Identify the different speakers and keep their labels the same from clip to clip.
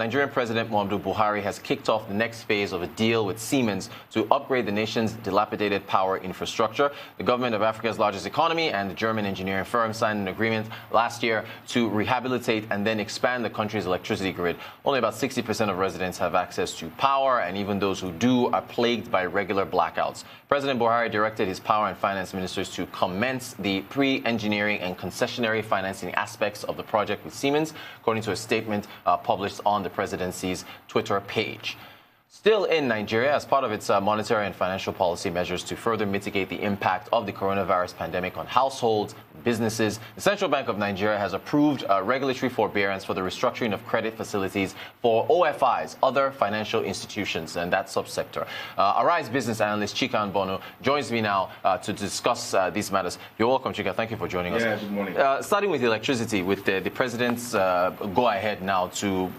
Speaker 1: Nigerian President Muhammadu Buhari has kicked off the next phase of a deal with Siemens to upgrade the nation's dilapidated power infrastructure. The government of Africa's largest economy and the German engineering firm signed an agreement last year to rehabilitate and then expand the country's electricity grid. Only about 60% of residents have access to power, and even those who do are plagued by regular blackouts. President Buhari directed his power and finance ministers to commence the pre-engineering and concessionary financing aspects of the project with Siemens, according to a statement published on the presidency's Twitter page. Still in Nigeria, as part of its monetary and financial policy measures to further mitigate the impact of the coronavirus pandemic on households, businesses, the Central Bank of Nigeria has approved regulatory forbearance for the restructuring of credit facilities for OFIs, other financial institutions, and that subsector. Arise Business Analyst Chika Mbonu joins me now to discuss these matters. You're welcome, Chika. Thank you for joining us.
Speaker 2: Yeah, good morning.
Speaker 1: Starting with electricity, with the president's go-ahead now to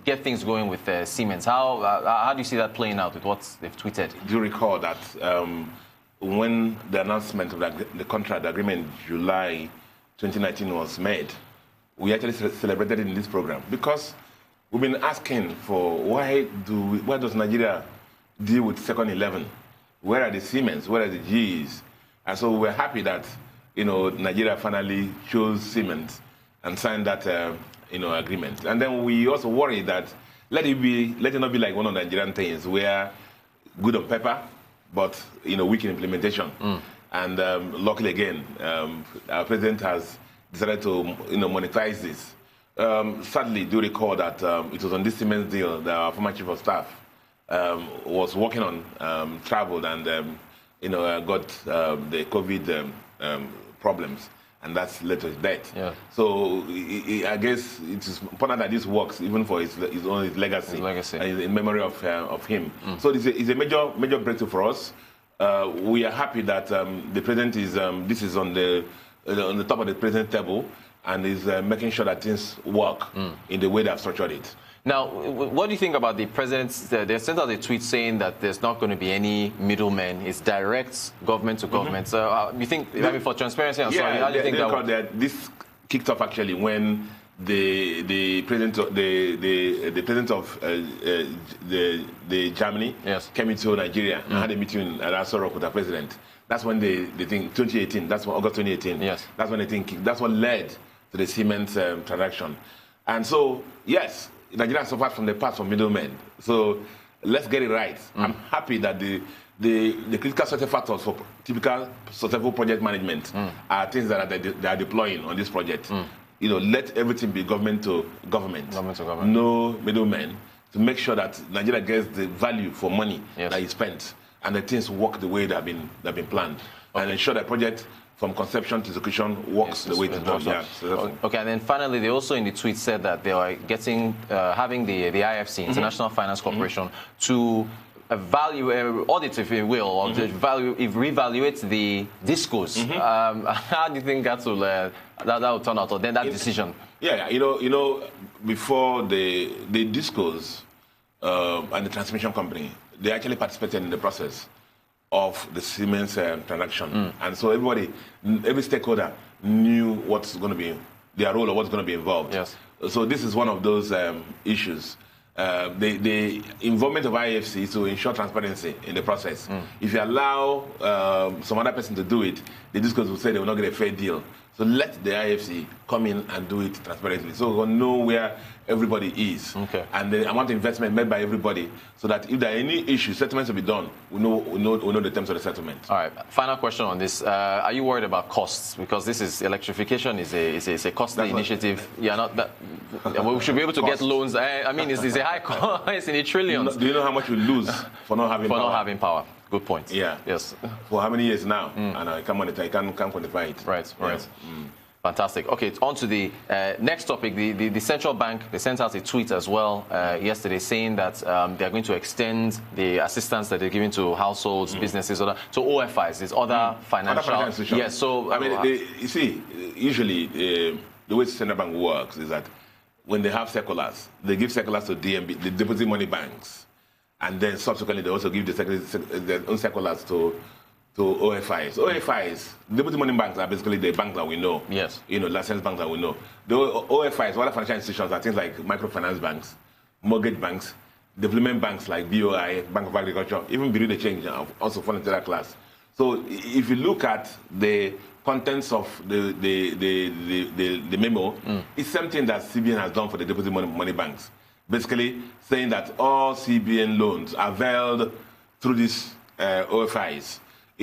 Speaker 1: get things going with Siemens. How do you see that playing out with what they've tweeted?
Speaker 2: Do you recall that when the announcement of the contract agreement in July 2019 was made, we actually celebrated it in this program because we've been asking for why does Nigeria deal with Second 11? Where are the Siemens? Where are the Gs? And so we're happy that Nigeria finally chose Siemens and signed that agreement. And then we also worry that let it not be like one of the Nigerian things where good on paper, but weak in implementation. And luckily again, our president has decided to monetize this. Sadly, do recall that it was on this Siemens deal that our former chief of staff was working on, traveled and got the COVID problems. And that's led to his death. Yeah. So I guess it is important that this works even for his legacy. And in memory of him. So it's a major breakthrough for us. We are happy that the president is this is on the top of the president table and is making sure that things work in the way they have structured it.
Speaker 1: Now, what do you think about the president's? They sent out a tweet saying that there's not going to be any middlemen. It's direct government to government. So, you think, for transparency and so on, how do you think that?
Speaker 2: This kicked off actually when the president of the Germany came into Nigeria and had a meeting at Aso Rock with the president. That's when they think 2018. That's when August 2018. Yes. That's when they think that's what led to the Siemens transaction. And so, yes, Nigeria suffered from the past from middlemen. So let's get it right. I'm happy that the critical success factors for typical successful project management are things that they are deploying on this project. Let everything be government to government. No middlemen, to make sure that Nigeria gets the value for money that is spent and the things work the way they've been planned. And ensure that project from conception to execution works the way it does.
Speaker 1: Okay, and then finally, they also in the tweet said that they are having the IFC, International Finance Corporation, to audit, if you will, or reevaluate the discos. How do you think that will turn out, or then that decision?
Speaker 2: Yeah, before the discos and the transmission company, they actually participated in the process of the Siemens transaction. And so every stakeholder knew what's going to be their role or what's going to be involved. Yes. So this is one of those issues. The involvement of IFC is to ensure transparency in the process. If you allow some other person to do it, the discos will say they will not get a fair deal. So let the IFC come in and do it transparently. So we'll know where everybody is. Okay. And the amount of investment made by everybody, so that if there are any issues, settlements will be done. We know the terms of the settlement. All
Speaker 1: right. Final question on this. Are you worried about costs? Because this is electrification is a costly initiative. We should be able to get loans. I mean, it's a high cost. It's in the trillions.
Speaker 2: Do you know how much we lose for not having power?
Speaker 1: For not having power. Good point.
Speaker 2: Yeah.
Speaker 1: Yes.
Speaker 2: For how many years now? And I can't quantify it.
Speaker 1: Right. Fantastic. Okay, on to the next topic. The central bank, they sent out a tweet as well yesterday saying that they're going to extend the assistance that they're giving to households, businesses, to OFIs, these other financial institutions. Yes. So
Speaker 2: I mean, you see, usually the way the central bank works is that when they have circulars, they give circulars to DMB, the deposit money banks, and then subsequently they also give their own circulars to OFIs. OFIs, deposit money banks, are basically the banks that we know.
Speaker 1: Yes.
Speaker 2: Licensed banks that we know. The OFIs, other financial institutions, are things like microfinance banks, mortgage banks, development banks like BOI, Bank of Agriculture, even Bureau de Change also fall into that class. So if you look at the contents of the memo, it's something that CBN has done for the deposit money banks. Basically saying that all CBN loans are availed through these OFIs.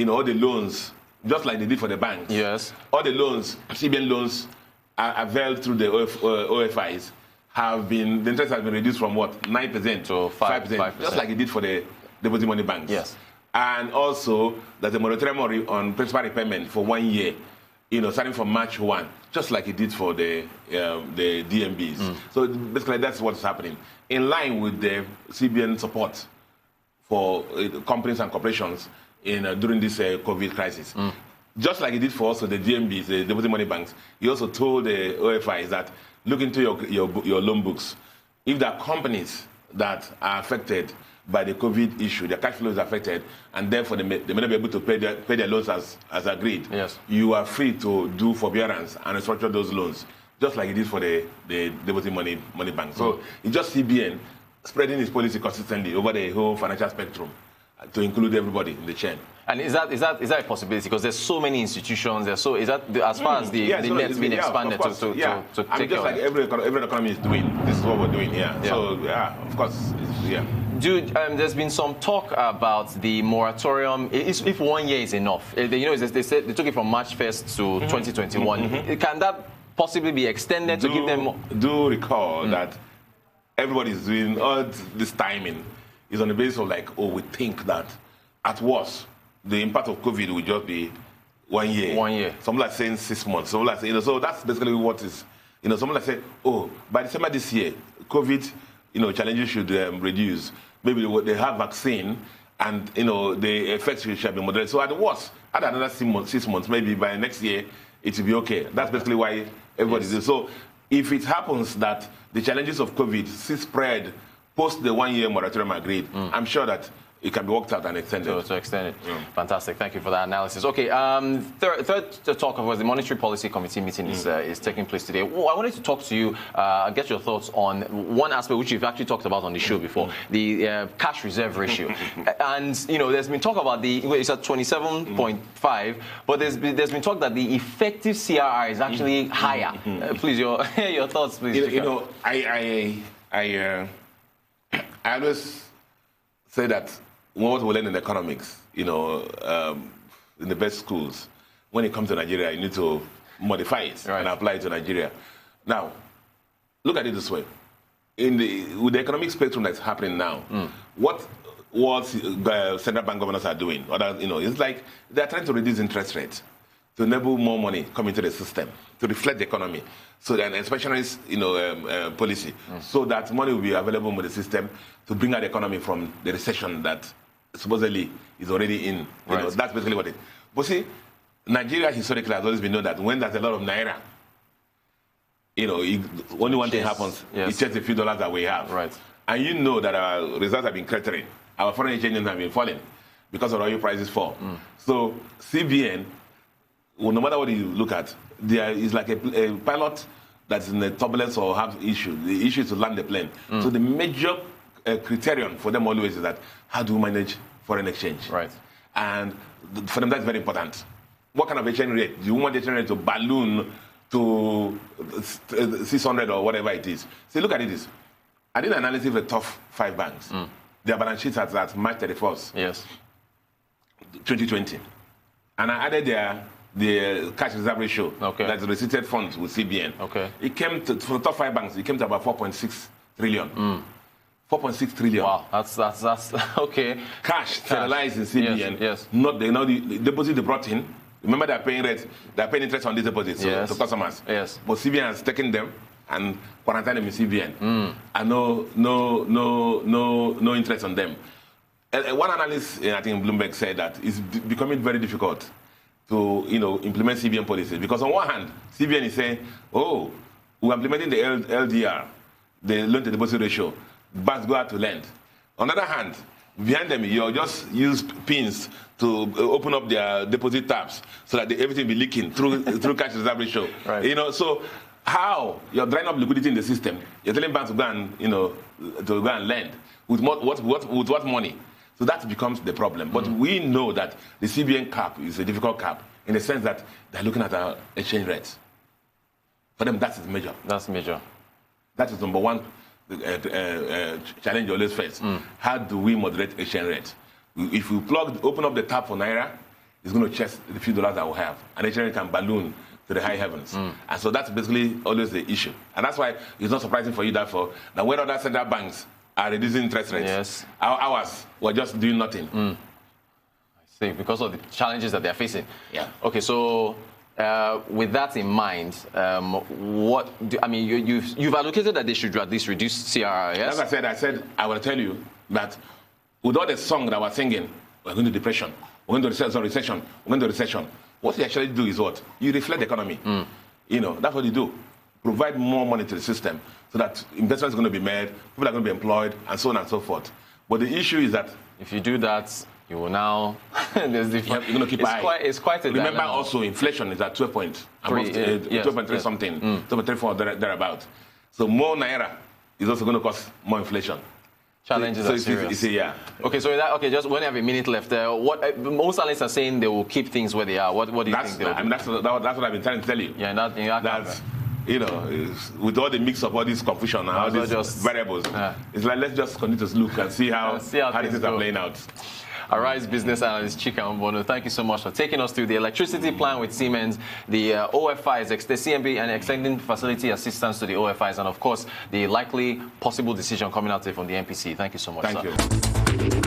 Speaker 2: All the loans, just like they did for the banks.
Speaker 1: Yes.
Speaker 2: All the loans, CBN loans, are availed through the OFIs. The interest has been reduced from what? 9% to 5%, just like it did for the deposit money banks.
Speaker 1: Yes.
Speaker 2: And also, there's a moratorium on principal repayment for 1 year, starting from March 1, just like it did for the DMBs. So basically, that's what's happening. In line with the CBN support for companies and corporations during this COVID crisis. Just like it did for also the DMBs, the deposit money banks, he also told the OFIs that look into your loan books. If there are companies that are affected by the COVID issue, their cash flow is affected, and therefore they may not be able to pay their loans as agreed.
Speaker 1: Yes.
Speaker 2: You are free to do forbearance and restructure those loans, just like it is for the deposit money bank. So it's just CBN spreading its policy consistently over the whole financial spectrum to include everybody in the chain.
Speaker 1: And is that a possibility? Because there's so many institutions. Is that as far as the net's been expanded to take care
Speaker 2: just like every economy is doing. This is what we're doing here. Yeah. So of course,
Speaker 1: Dude, there's been some talk about the moratorium. If 1 year is enough, they said they took it from March 1st to 2021. Can that possibly be extended to give them?
Speaker 2: Do recall that everybody is doing all this timing is on the basis of we think that at worst the impact of COVID will just be 1 year.
Speaker 1: 1 year.
Speaker 2: Some like saying 6 months. Some like saying, so that's basically what is. Some like say, by December this year, COVID, challenges should reduce. Maybe they have vaccine, and the effects should be moderate. So at the worst, add another 6 months, maybe by next year it will be okay. That's basically why everybody does. So if it happens that the challenges of COVID spread post the 1 year moratorium agreed, I'm sure that it can be worked out and extended. To extend it.
Speaker 1: Fantastic. Thank you for that analysis. Okay, third talk of the Monetary Policy Committee meeting is taking place today. I wanted to talk to you, get your thoughts on one aspect which you've actually talked about on the show before, the cash reserve ratio. And, there's been talk about it's at 27.5, but there's been talk that the effective CRR is actually higher. Please, your thoughts, please.
Speaker 2: I always say that what we learn in economics, in the best schools, when it comes to Nigeria, you need to modify it and apply it to Nigeria. Now, look at it this way. With the economic spectrum that's happening now, what central bank governors are doing, it's like they're trying to reduce interest rates to enable more money come into the system, to reflect the economy, so that expansionist, policy, so that money will be available in the system to bring out the economy from the recession that supposedly is already in. That's basically what it. But see, Nigeria historically has always been known that when there's a lot of naira, only one thing happens. It's just a few dollars that we have.
Speaker 1: Right.
Speaker 2: And that our results have been cratering. Our foreign exchange have been falling because of oil prices fall. So CBN, no matter what you look at, there is like a pilot that's in the turbulence or have issue. The issue is to land the plane. So the major criterion for them always is that how do we manage foreign exchange?
Speaker 1: Right.
Speaker 2: And for them, that's very important. What kind of exchange rate? Do you want the exchange rate to balloon to 600 or whatever it is? See, look at it. I did an analysis of the top 5 banks. Their balance sheets at March 31st, 2020. And I added the cash reserve ratio, that's receipted funds with CBN. It came to, for the top 5 banks, it came to about 4.6 trillion. 4.6 trillion.
Speaker 1: Wow, that's okay.
Speaker 2: Cash sterilized in CBN. Not the deposit they brought in. Remember, they're paying interest on these deposits to customers. But CBN has taken them and quarantined them in CBN, and no interest on them. One analyst, I think Bloomberg, said that it's becoming very difficult to implement CBN policies, because on one hand, CBN is saying, we're implementing the LDR, the loan to deposit ratio, banks go out to lend. On the other hand, behind them, you just use pins to open up their deposit tabs so that everything be leaking through cash reserve ratio. So how you're drying up liquidity in the system. You're telling banks to go and, to go and lend with what money? So that becomes the problem. But we know that the CBN cap is a difficult cap in the sense that they're looking at our exchange rates. For them, that is major.
Speaker 1: That's major.
Speaker 2: That is number one challenge you always face. How do we moderate exchange rates? If we open up the tap for Naira, it's going to chase the few dollars that we have. And exchange rate can balloon to the high heavens. And so that's basically always the issue. And that's why it's not surprising for you, therefore, that when other central banks are reducing interest rates,
Speaker 1: yes,
Speaker 2: ours were just doing nothing.
Speaker 1: I see, because of the challenges that they're facing.
Speaker 2: Yeah.
Speaker 1: Okay, so with that in mind, you've allocated that they should at least reduce CRR, yes?
Speaker 2: As I said, I will tell you that with all the song that we're singing, we're going to depression, we're going to recession, we're going to recession. What you actually do is what? You reflect the economy. That's what you do. Provide more money to the system so that investments are going to be made, people are going to be employed, and so on and so forth. But the issue is that
Speaker 1: if you do that, you will now...
Speaker 2: you're going to keep high.
Speaker 1: It's quite a
Speaker 2: Remember
Speaker 1: dilemma.
Speaker 2: Also, inflation is at 12.3 something, 12.34 thereabout. So more Naira is also going to cause more inflation.
Speaker 1: Challenges are serious. Okay, so just when you have a minute left, most analysts are saying they will keep things where they are. What do you think they will do?
Speaker 2: That's what I've been trying to tell you.
Speaker 1: Yeah,
Speaker 2: that's with all the mix of all this confusion and all these variables, it's like let's just continue to look and see how things are playing out.
Speaker 1: All right, Business Analyst Chika Mbonu, thank you so much for taking us through the electricity plan with Siemens, the OFIs, the CMB, and extending facility assistance to the OFIs, and of course, the likely possible decision coming out from the MPC. Thank you so much,
Speaker 2: Thank you.